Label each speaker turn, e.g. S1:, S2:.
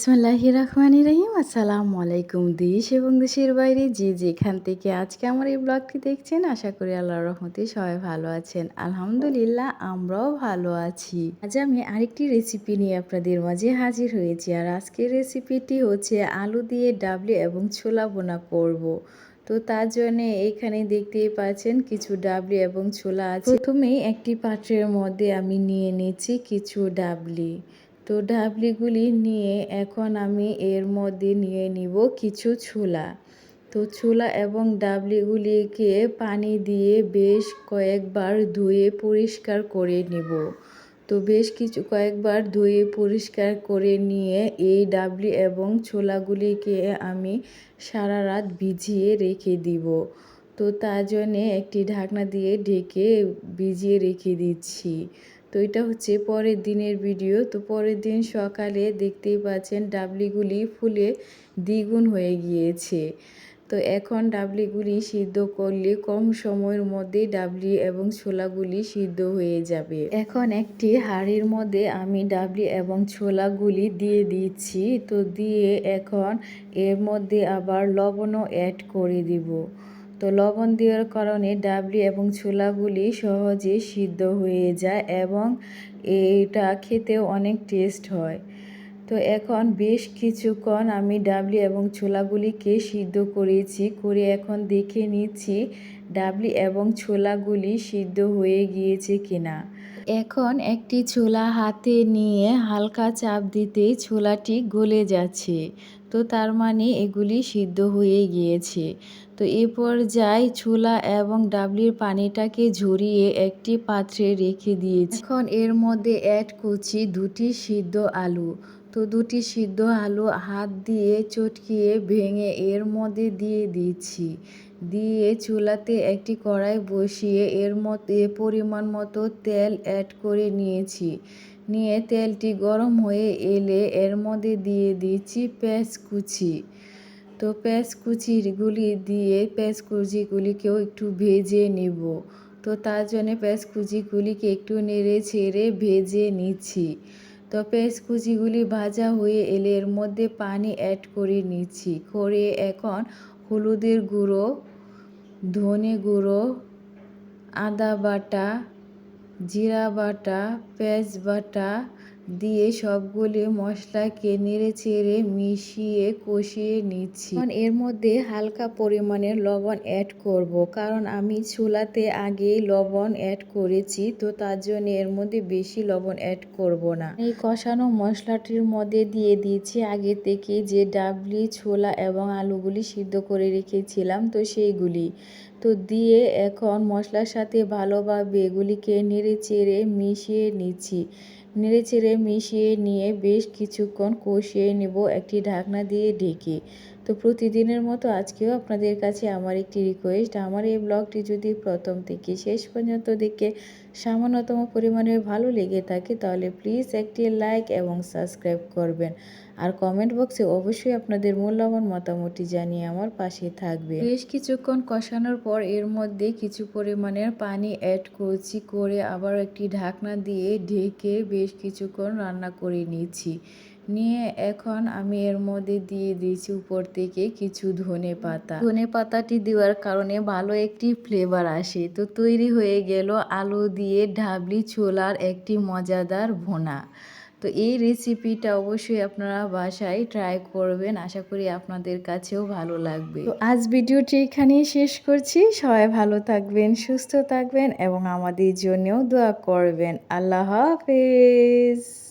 S1: বিসমিল্লাহির রহমানির রহিম। আসসালামু আলাইকুম। দেশ এবং দেশের বাইরে যে যেখান থেকে আজকে আমার এই ব্লগটি দেখছেন, আশা করি আল্লাহর রহমতে সবাই ভালো আছেন। আলহামদুলিল্লাহ, আমরাও ভালো আছি। আজ আমি আরেকটি রেসিপি নিয়ে আপনাদের মাঝে হাজির হয়েছি। আর আজকের রেসিপিটি হচ্ছে আলু দিয়ে ডাবলি এবং ছোলা বোনা করব। তো তার জন্য এখানে দেখতেই পাচ্ছেন কিছু ডাবলি এবং ছোলা আছে। প্রথমেই একটি পাত্রের মধ্যে আমি নিয়ে নিচ্ছি কিছু ডাবলি। তো ডাবলিগুলি নিয়ে এখন আমি এর মধ্যে নিয়ে নিব কিছু ছোলা। তো ছোলা এবং ডাবলিগুলিকে পানি দিয়ে বেশ কয়েকবার ধুয়ে পরিষ্কার করে নেব। তো বেশ কয়েকবার ধুয়ে পরিষ্কার করে নিয়ে এই ডাবলি এবং ছোলাগুলিকে আমি সারা রাত ভিজিয়ে রেখে দিব। তো তার জন্যে একটি ঢাকনা দিয়ে ঢেকে ভিজিয়ে রেখে দিচ্ছি। তো এটা হচ্ছে পরের দিনের ভিডিও। তো পরের দিন সকালে দেখতেই পাচ্ছেন ডাবলিগুলি ফুলে দ্বিগুণ হয়ে গিয়েছে। তো এখন ডাবলিগুলি সিদ্ধ করলে কম সময়ের মধ্যেই ডাবলি এবং ছোলাগুলি সিদ্ধ হয়ে যাবে। এখন একটি হাঁড়ির মধ্যে আমি ডাবলি এবং ছোলাগুলি দিয়ে দিচ্ছি। তো দিয়ে এখন এর মধ্যে আবার লবণও অ্যাড করে দিব। তো লবণ দেওয়ার কারণে ডাবলি এবং ছোলাগুলি সহজে সিদ্ধ হয়ে যায় এবং এটা খেতেও অনেক টেস্ট হয়। তো এখন বেশ কিছুক্ষণ আমি ডাবলি এবং ছোলাগুলিকে সিদ্ধ করে এখন দেখে নিচ্ছি ডাবলি এবং ছোলাগুলি সিদ্ধ হয়ে গিয়েছে কিনা। এখন একটি ছোলা হাতে নিয়ে হালকা চাপ দিতেই ছোলাটি গলে যাচ্ছে। তো তার মানে এগুলি সিদ্ধ হয়ে গিয়েছে। তো এ পর্যায়ে ছোলা এবং ডাবলির পানিটাকে ঝরিয়ে একটি পাত্রে রেখে দিয়েছি। এখন এর মধ্যে অ্যাড করছি দুটি সিদ্ধ আলু। তো দুটি সিদ্ধ আলু হাত দিয়ে চটকিয়ে ভেঙে এর মধ্যে দিয়ে দিচ্ছি। দিয়ে চুলাতে একটি কড়াই বসিয়ে এর মধ্যে পরিমাণ মতো তেল অ্যাড করে নিয়েছি। নিয়ে তেলটি গরম হয়ে এলে এর মধ্যে দিয়ে দিচ্ছি পেঁয়াজ কুচি। তো পেঁয়াজ কুচিগুলিকেও একটু ভেজে নেব। তো তার জন্য পেঁয়াজ কুচিগুলিকে একটু নেড়ে ছেড়ে ভেজে নিচ্ছি। তো পেঁয়াজ কুচিগুলি ভাজা হয়ে এলে এর মধ্যে পানি অ্যাড করে নিচ্ছি। করে এখন হলুদের গুঁড়ো, ধনে গুঁড়ো, আদা বাটা, জিরা বাটা, পেঁয়াজ বাটা দিয়ে সবগুলি মশলাকে নেড়ে চেড়ে মিশিয়ে কষিয়ে নিচ্ছি। এখন এর মধ্যে হালকা পরিমাণের লবণ অ্যাড করব, কারণ আমি ছোলাতে আগেই লবণ অ্যাড করেছি। তো তার জন্য এর মধ্যে বেশি লবণ অ্যাড করব না। এই কষানো মশলাটির মধ্যে দিয়ে দিয়েছি আগে থেকে যে ডাবলি, ছোলা এবং আলুগুলি সিদ্ধ করে রেখেছিলাম, তো সেইগুলি তো দিয়ে এখন মশলার সাথে ভালোভাবে এগুলিকে নেড়ে চেড়ে মিশিয়ে নিচ্ছি। নেড়ে চেড়ে মিশিয়ে নিয়ে বেশ কিছুক্ষণ কষিয়ে নেব একটি ঢাকনা দিয়ে ঢেকে। তো প্রতিদিনের মতো আজকেও আপনাদের কাছে আমার একটি রিকোয়েস্ট, আমার এই ব্লগটি যদি প্রথম থেকে শেষ পর্যন্ত দেখে সামান্যতম পরিমাণের ভালো লেগে থাকে তাহলে প্লিজ একটি লাইক এবং সাবস্ক্রাইব করবেন। আর কমেন্ট বক্সে অবশ্যই আপনাদের মূল্যবান মতামতটি জানিয়ে আমার পাশে থাকবে। বেশ কিছুক্ষণ কষানোর পর এর মধ্যে কিছু পরিমাণের পানি অ্যাড করছি, করে আবার একটি ঢাকনা দিয়ে ঢেকে বেশ কিছুক্ষণ রান্না করে নিচ্ছি। নিয়ে এখন আমি এর মধ্যে দিয়ে দিয়েছি উপর থেকে কিছু ধনেপাতা। ধনেপাতাটি দেওয়ার কারণে ভালো একটি ফ্লেভার আসে। তো তৈরি হয়ে গেল আলু দিয়ে ডাবলি ছোলার একটি মজাদার ভুনা। তো এই রেসিপিটা অবশ্যই আপনারা বাসায় ট্রাই করবেন, আশা করি আপনাদের কাছেও ভালো লাগবে। তো আজ ভিডিওটি এখানেই শেষ করছি। সবাই ভালো থাকবেন, সুস্থ থাকবেন এবং আমাদের জন্যও দোয়া করবেন। আল্লাহ হাফেজ।